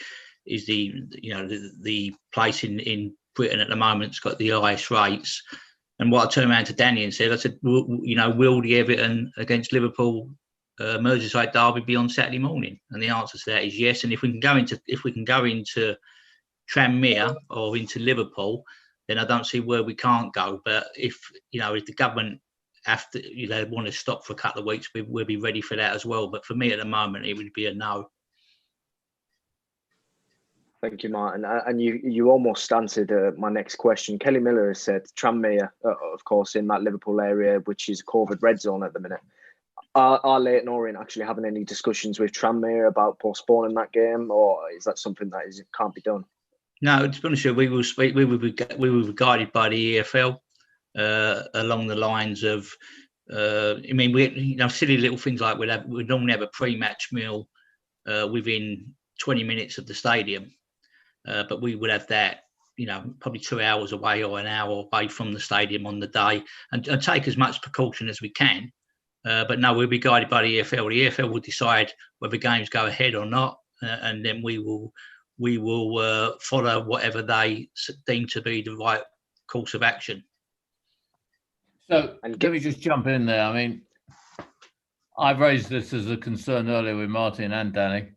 Speaker 4: place in Britain at the moment that's got the highest rates. And what I turned around to Danny and said, I said, will the Everton against Liverpool Merseyside derby be on Saturday morning? And the answer to that is yes. And if we can go into Tranmere or into Liverpool, then I don't see where we can't go. But if the government want to stop for a couple of weeks, we'll be ready for that as well. But for me at the moment, it would be a no.
Speaker 1: Thank you, Martin. And you almost answered my next question. Kelly Miller has said Tranmere, of course, in that Liverpool area, which is COVID red zone at the minute. Are Leyton Orient actually having any discussions with Tranmere about postponing that game, or is that something that can't be done?
Speaker 4: No, to be honest with you, we were guided by the EFL along the lines of, silly little things like we'd normally have a pre-match meal within 20 minutes of the stadium, but we would have that, probably 2 hours away or an hour away from the stadium on the day, and take as much precaution as we can. But no, we'll be guided by the EFL. The EFL will decide whether games go ahead or not, and then we will follow whatever they deem to be the right course of action.
Speaker 2: So let me just jump in there. I mean, I've raised this as a concern earlier with Martin and Danny,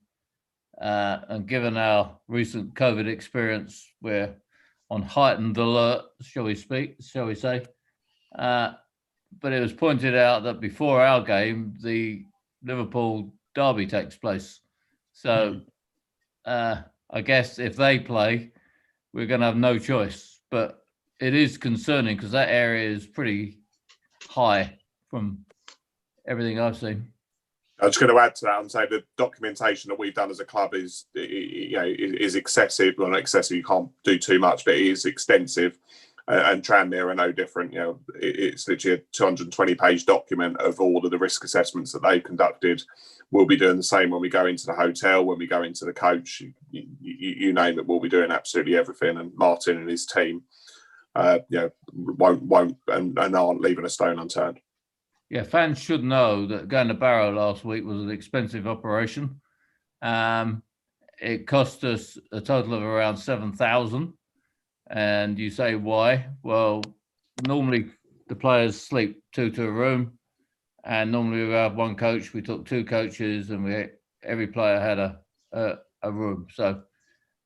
Speaker 2: and given our recent COVID experience, we're on heightened alert, shall we say? But it was pointed out that before our game, the Liverpool derby takes place. So I guess if they play, we're going to have no choice. But it is concerning because that area is pretty high from everything I've seen.
Speaker 3: I'm just going to add to that and say the documentation that we've done as a club is excessive. Well, not excessive, you can't do too much, but it is extensive. And Tranmere are no different. It's literally a 220-page document of all of the risk assessments that they've conducted. We'll be doing the same when we go into the hotel, when we go into the coach. You name it, we'll be doing absolutely everything. And Martin and his team, won't and aren't leaving a stone unturned.
Speaker 2: Yeah, fans should know that going to Barrow last week was an expensive operation. It cost us a total of around 7,000. And you say why? Well, normally the players sleep two to a room, and normally we have one coach. We took two coaches, and every player had a room. So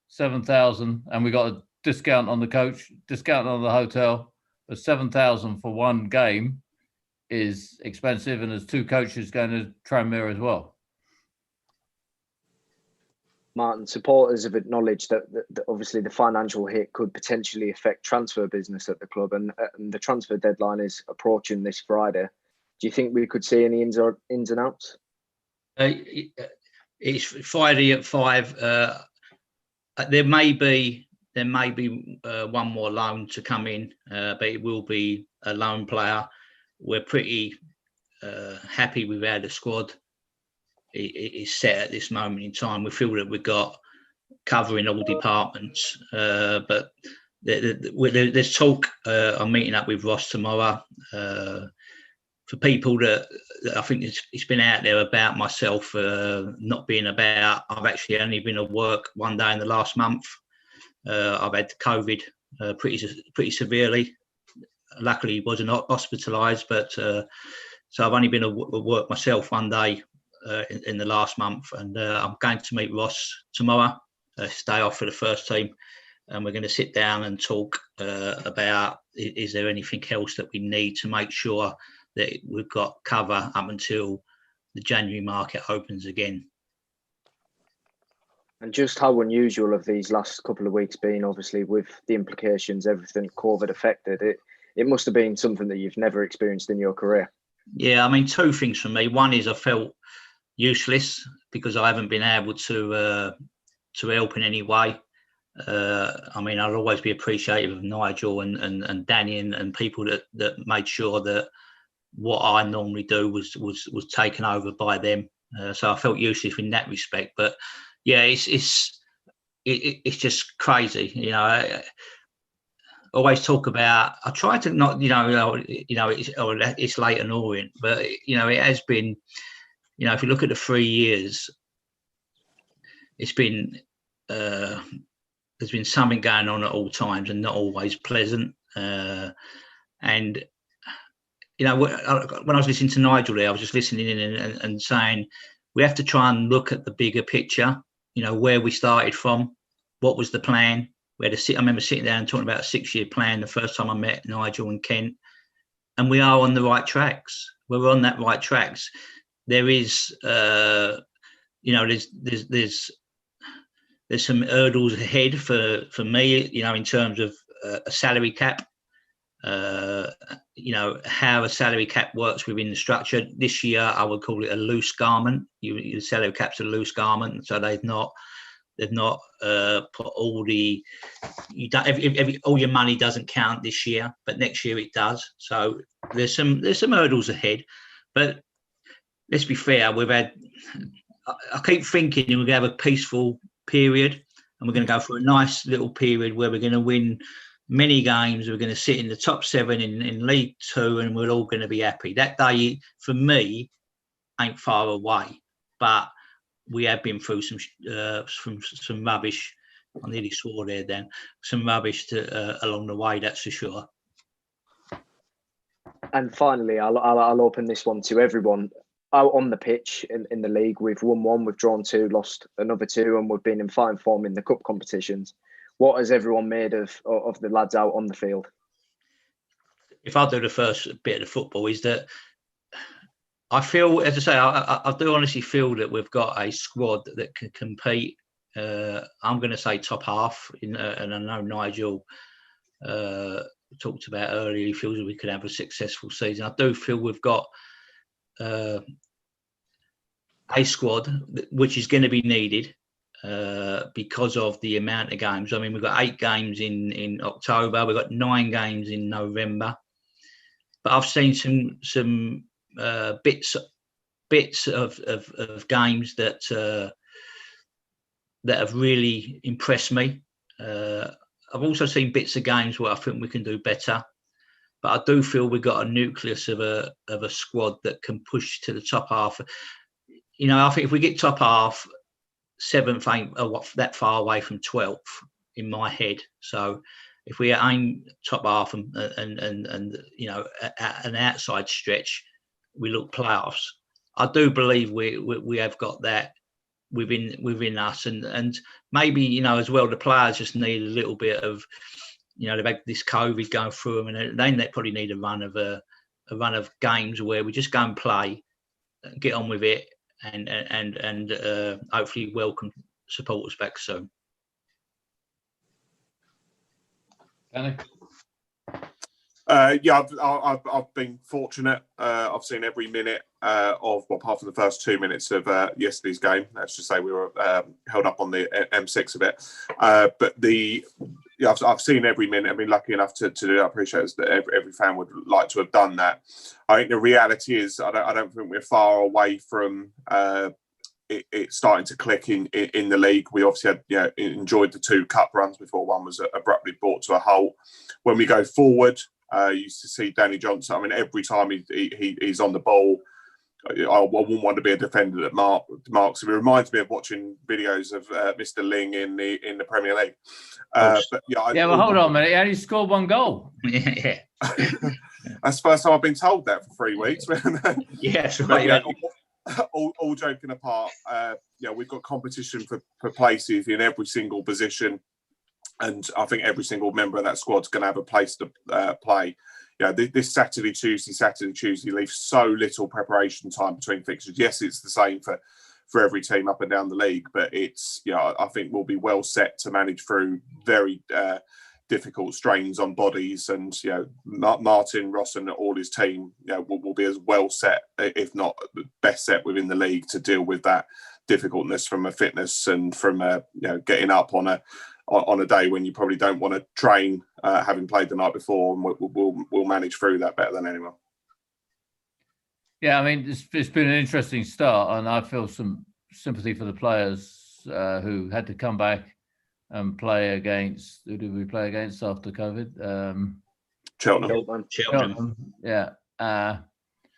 Speaker 2: 7,000, and we got a discount on the coach, discount on the hotel. But 7,000 for one game is expensive, and there's two coaches going to Tranmere as well.
Speaker 1: Martin, supporters have acknowledged that obviously the financial hit could potentially affect transfer business at the club, and the transfer deadline is approaching this Friday. Do you think we could see any ins and outs?
Speaker 4: It's Friday at 5. There may be one more loan to come in, but it will be a loan player. We're pretty happy with how the squad is set at this moment in time. We feel that we've got cover in all departments, but there's talk. I'm meeting up with Ross tomorrow. For people that I think it's been out there about myself not being about. I've actually only been at work one day in the last month. I've had COVID pretty severely. Luckily, wasn't hospitalised, but so I've only been at work myself one day in the last month, and I'm going to meet Ross tomorrow, stay off for the first team, and we're going to sit down and talk about is there anything else that we need to make sure that we've got cover up until the January market opens again.
Speaker 1: And just how unusual have these last couple of weeks been, obviously, with the implications, everything COVID affected? It must have been something that you've never experienced in your career. Yeah,
Speaker 4: I mean, two things for me. One is I felt useless because I haven't been able to help in any way. I mean, I'll always be appreciative of Nigel and Danny and people that made sure that what I normally do was taken over by them. So I felt useless in that respect. But yeah, it's it's just crazy. You know, I always talk about. I try to not, it's late and Orient, but it has been. If you look at the 3 years, it's been there's been something going on at all times and not always pleasant. And when I was listening to Nigel there, I was just listening in and saying we have to try and look at the bigger picture. Where we started from, what was the plan? I remember sitting down and talking about a 6-year plan the first time I met Nigel and Kent, and we are on the right tracks. We're on that right tracks. There is, there's some hurdles ahead for me, in terms of a salary cap. How a salary cap works within the structure. This year, I would call it a loose garment. Your salary cap's a loose garment, so they've not put all the all your money doesn't count this year, but next year it does. So there's some hurdles ahead, but let's be fair. I keep thinking we're going to have a peaceful period, and we're going to go for a nice little period where we're going to win many games. We're going to sit in the top 7 in League 2, and we're all going to be happy. That day, for me, ain't far away. But we have been through some rubbish. I nearly swore there, Dan. Some rubbish along the way, that's for sure. And
Speaker 1: finally, I'll open this one to everyone. Out on the pitch in the league, we've won 1, we've drawn 2, lost another 2, and we've been in fine form in the cup competitions. What has everyone made of the lads out on the field?
Speaker 4: If I do the first bit of the football, is that I feel, as I say, I do honestly feel that we've got a squad that can compete. I'm going to say top half, and I know Nigel talked about earlier, he feels that we could have a successful season. I do feel we've got a squad which is going to be needed because of the amount of games. I mean, we've got 8 games in October, we've got 9 games in November, but I've seen some bits of games that have really impressed me. I've also seen bits of games where I think we can do better. But I do feel we've got a nucleus of a squad that can push to the top half. I think if we get top half, 7th ain't that far away from 12th in my head. So if we aim top half and an outside stretch, we look playoffs. I do believe we have got that within us, and maybe as well the players just need a little bit of. They've had this COVID going through them, and they probably need a run of games where we just go and play, get on with it, and hopefully welcome supporters back soon.
Speaker 2: Danny?
Speaker 3: I've been fortunate. I've seen every minute apart from the first 2 minutes of yesterday's game. Let's just say we were held up on the M6 a bit, but I've seen every minute. I've been lucky enough to do it. I appreciate that every fan would like to have done that. I think the reality is I don't think we're far away from it starting to click in the league. We obviously had enjoyed the 2 cup runs before one was abruptly brought to a halt. When we go forward, used to see Danny Johnson. I mean, every time he's on the ball, I wouldn't want to be a defender that marks. It reminds me of watching videos of Mr. Ling in the Premier League. But
Speaker 2: hold on a minute. He only scored 1 goal.
Speaker 4: Yeah,
Speaker 3: that's the first time I've been told that for 3 weeks.
Speaker 4: Yes,
Speaker 3: right. All joking apart, we've got competition for places in every single position, and I think every single member of that squad's going to have a place to play. This Saturday, Tuesday leaves so little preparation time between fixtures. Yes, it's the same for every team up and down the league, but it's I think we'll be well set to manage through very difficult strains on bodies, and Martin Ross and all his team will be as well set, if not best set within the league, to deal with that difficultness from a fitness and from getting up on a day when you probably don't want to train, having played the night before, and we'll manage through that better than anyone.
Speaker 2: Yeah, I mean, it's been an interesting start, and I feel some sympathy for the players who had to come back and play against, who did we play against after COVID?
Speaker 3: Cheltenham.
Speaker 2: Cheltenham, yeah.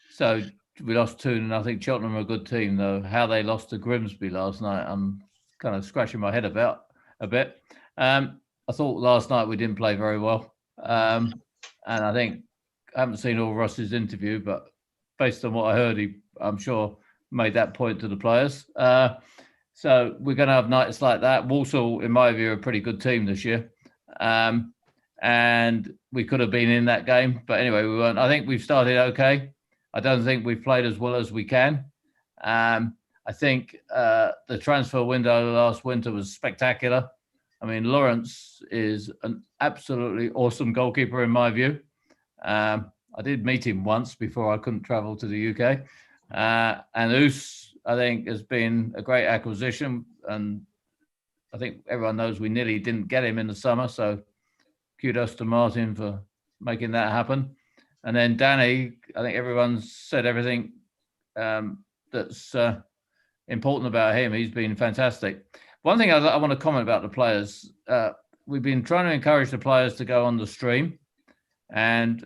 Speaker 2: So we lost 2-0. I think Cheltenham are a good team, though. How they lost to Grimsby last night, I'm kind of scratching my head about a bit. I thought last night we didn't play very well. And I think, I haven't seen all Ross's interview, but based on what I heard, he, I'm sure, made that point to the players. So we're going to have nights like that. Walsall, in my view, are a pretty good team this year. And we could have been in that game. But anyway, we weren't. I think we've started okay. I don't think we've played as well as we can. I think the transfer window last winter was spectacular. I mean, Lawrence is an absolutely awesome goalkeeper in my view. I did meet him once before I couldn't travel to the UK. And Oos, I think, has been a great acquisition. And I think everyone knows we nearly didn't get him in the summer. So kudos to Martin for making that happen. And then Danny, I think everyone's said everything that's important about him. He's been fantastic. One thing I want to comment about the players, we've been trying to encourage the players to go on the stream. And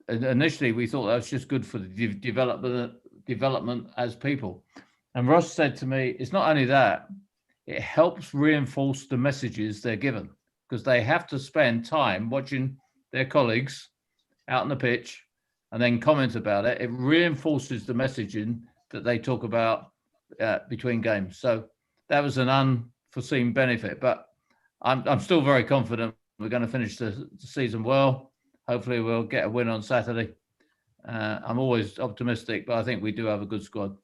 Speaker 2: initially we thought that was just good for the development as people. And Ross said to me, it's not only that, it helps reinforce the messages they're given, because they have to spend time watching their colleagues out on the pitch and then comment about it. It reinforces the messaging that they talk about between games. So that was an unforeseen benefit, but I'm still very confident we're going to finish the season well. Hopefully we'll get a win on Saturday. I'm always optimistic, but I think we do have a good squad.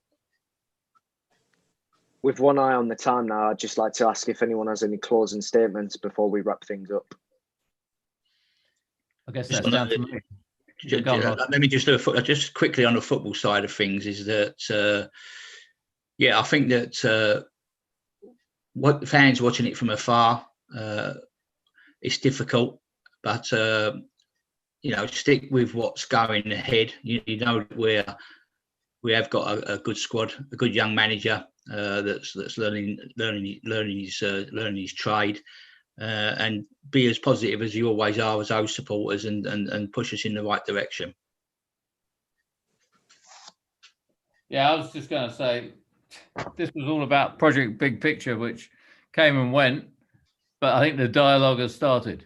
Speaker 1: With one eye on the time now, I'd just like to ask if anyone has any closing statements before we wrap things up.
Speaker 2: I guess that's down to me.
Speaker 4: Let me just do just quickly on the football side of things. Is that I think that what fans watching it from afar, it's difficult, but stick with what's going ahead. You know, we have got a good squad, a good young manager that's learning his trade. And be as positive as you always are as those supporters and push us in the right direction.
Speaker 2: Yeah, I was just going to say, this was all about Project Big Picture, which came and went, but I think the dialogue has started.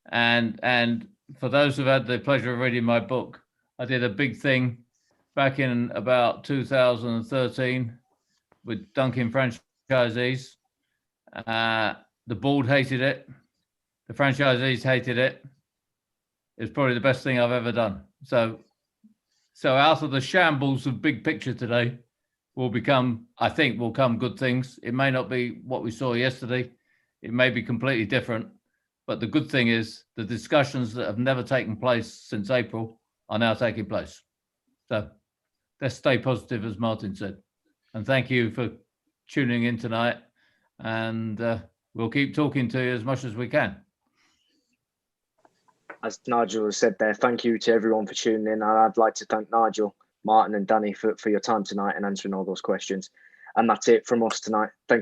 Speaker 2: And for those who've had the pleasure of reading my book, I did a big thing back in about 2013 with Duncan franchisees. The board hated it. The franchisees hated it. It's probably the best thing I've ever done. So out of the shambles of Big Picture today will come good things. It may not be what we saw yesterday. It may be completely different. But the good thing is the discussions that have never taken place since April are now taking place. So let's stay positive, as Martin said. And thank you for tuning in tonight. And we'll keep talking to you as much as we can.
Speaker 1: As Nigel has said there, thank you to everyone for tuning in. And I'd like to thank Nigel, Martin and Danny for your time tonight and answering all those questions. And that's it from us tonight. Thank you.